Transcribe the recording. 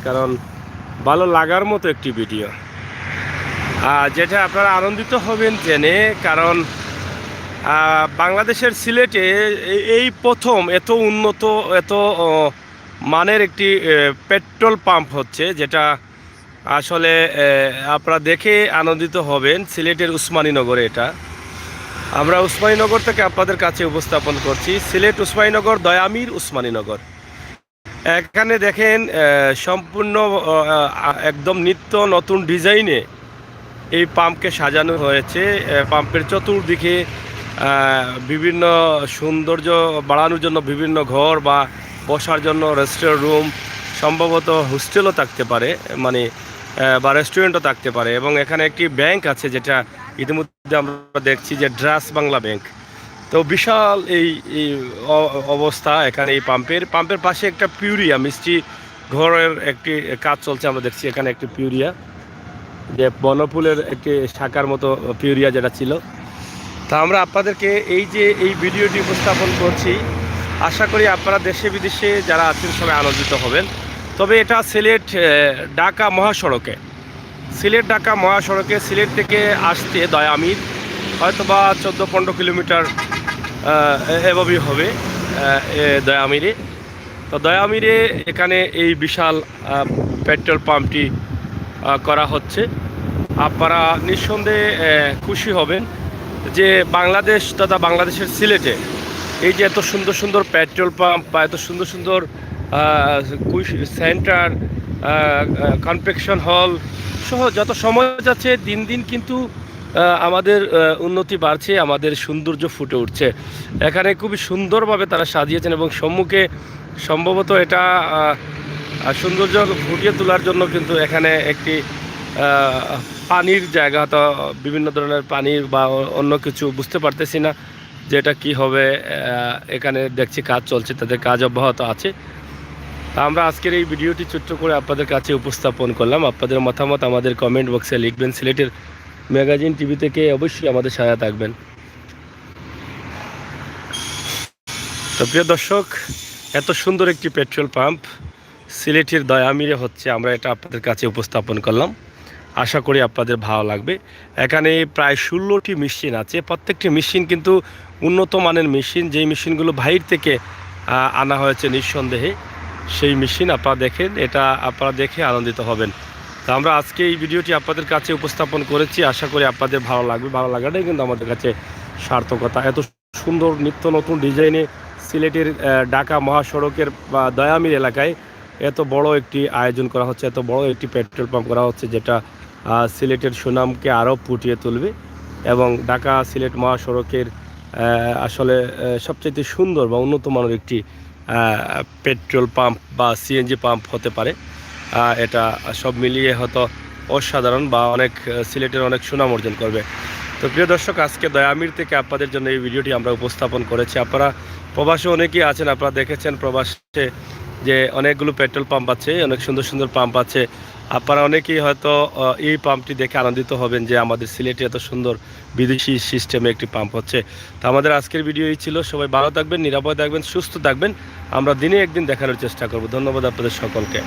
কারণ ভালো লাগার মতো একটি ভিডিও, যেটা আপনারা আনন্দিত হবেন জেনে। কারণ বাংলাদেশের সিলেটে এই প্রথম এত উন্নত, এত মানের একটি পেট্রোল পাম্প হচ্ছে, যেটা আসলে আপনারা দেখে আনন্দিত হবেন। সিলেটের উসমানীনগরে এটা আমরা উসমানীনগর থেকে আপনাদের কাছে উপস্থাপন করছি। সিলেট উসমানীনগর, দয়ামির উসমানীনগর। এখানে দেখেন সম্পূর্ণ একদম নিত্য নতুন ডিজাইনে এই পাম্পকে সাজানো হয়েছে। পাম্পের চতুর্দিকে বিভিন্ন সৌন্দর্য বাড়ানোর জন্য বিভিন্ন ঘর বা বসার জন্য রেস্টুরেন্ট রুম, সম্ভবত হোস্টেলও থাকতে পারে, মানে বা রেস্টুরেন্টও থাকতে পারে। এবং এখানে একটি ব্যাংক আছে, যেটা ইতিমধ্যে আমরা দেখছি যে ড্রাস বাংলা ব্যাংক। তো বিশাল এই অবস্থা এখানে এই পাম্পের পাশে একটা পিউরিয়া মিষ্টি ঘরের একটি কাজ চলছে। আমরা দেখছি এখানে একটি পিউরিয়া, যে বনফুলের একটি শাখার মতো পিউরিয়া যেটা ছিল। তা আমরা আপনাদেরকে এই ভিডিওটি উপস্থাপন করছি। আশা করি আপনারা দেশে বিদেশে যারা আছেন সবাই আনন্দিত হবেন। তবে এটা সিলেট ঢাকা মহাসড়কে, সিলেট থেকে আসতে দয়ামির হয়তোবা 14-15 কিলোমিটার এভাবেই হবে দয়ামিরে। তো দয়ামিরে এখানে এই বিশাল পেট্রোল পাম্পটি করা হচ্ছে। আপনারা নিঃসন্দেহে খুশি হবেন যে বাংলাদেশ তথা বাংলাদেশের সিলেটে এই যে এত সুন্দর সুন্দর পেট্রোল পাম্প বা এত সুন্দর সুন্দর সেন্টার, কনভেনশন হল সহ যত সময় যাচ্ছে দিন দিন কিন্তু আমাদের উন্নতি বাড়ছে, আমাদের সৌন্দর্য ফুটে উঠছে। এখানে খুবই সুন্দরভাবে তারা সাজিয়েছেন এবং সম্মুখে সম্ভবত এটা সৌন্দর্য ফুটিয়ে তোলার জন্য কিন্তু এখানে একটি পানির জায়গা, তো বিভিন্ন ধরনের পানির বা অন্য কিছু বুঝতে পারতেছি না যে এটা কী হবে। এখানে দেখছি কাজ চলছে, তাদের কাজ অব্যাহত আছে। তা আমরা আজকের এই ভিডিওটি ছোট্ট করে আপনাদের কাছে উপস্থাপন করলাম। আপনাদের মতামত আমাদের কমেন্ট বক্সে লিখবেন। সিলেটের ম্যাগাজিন টিভি থেকে অবশ্যই আমাদের সহায়তা থাকবেন। তো প্রিয় দর্শক, এত সুন্দর একটি পেট্রোল পাম্প সিলেটের দয়ামিরে হচ্ছে, আমরা এটা আপনাদের কাছে উপস্থাপন করলাম। আশা করি আপনাদের ভালো লাগবে। এখানে প্রায় 16টি মেশিন আছে। প্রত্যেকটি মেশিন কিন্তু উন্নত মানের মেশিন, যেই মেশিনগুলো বাইরে থেকে আনা হয়েছে নিঃসন্দেহে। সেই মেশিন আপনারা দেখেন, এটা আপনারা দেখে আনন্দিত হবেন। তো আমরা আজকে এই ভিডিওটি আপনাদের কাছে উপস্থাপন করেছি। আশা করি আপনাদের ভালো লাগবে। ভালো লাগাটাই কিন্তু আমাদের কাছে সার্থকতা। এত সুন্দর নিত্য নতুন ডিজাইনে সিলেটের ঢাকা মহাসড়কের বা দয়ামির এলাকায় এত বড় একটি আয়োজন করা হচ্ছে, এত বড় একটি পেট্রোল পাম্প করা হচ্ছে, যেটা সিলেটের সুনামকে আরও ফুটিয়ে তুলবে এবং ঢাকা সিলেট মহাসড়কের আসলে সবচেয়ে সুন্দর বা উন্নত মানের একটি পেট্রোল পাম্প বা সিএনজি পাম্প হতে পারে। এটা সব মিলিয়ে হয়তো অসাধারণ বা অনেক সিলেটের অনেক সুনাম অর্জন করবে। তো প্রিয় দর্শক, আজকে দয়ামির থেকে আপনাদের জন্য এই ভিডিওটি আমরা উপস্থাপন করেছি। আপনারা প্রবাসে অনেকেই আছেন, আপনারা দেখেছেন প্রবাসে যে অনেকগুলো পেট্রোল পাম্প আছে, অনেক সুন্দর সুন্দর পাম্প আছে। আপনারা অনেকেই হয়তো এই পাম্পটি দেখে আনন্দিত হবেন যে আমাদের সিলেটে এত সুন্দর বিদেশি সিস্টেমে একটি পাম্প হচ্ছে। তো আমাদের আজকের ভিডিও এই ছিল। সবাই ভালো থাকবেন, নিরাপদ থাকবেন, সুস্থ থাকবেন। আমরা দিনে একদিন দেখানোর চেষ্টা করব। ধন্যবাদ আপনাদের সকলকে।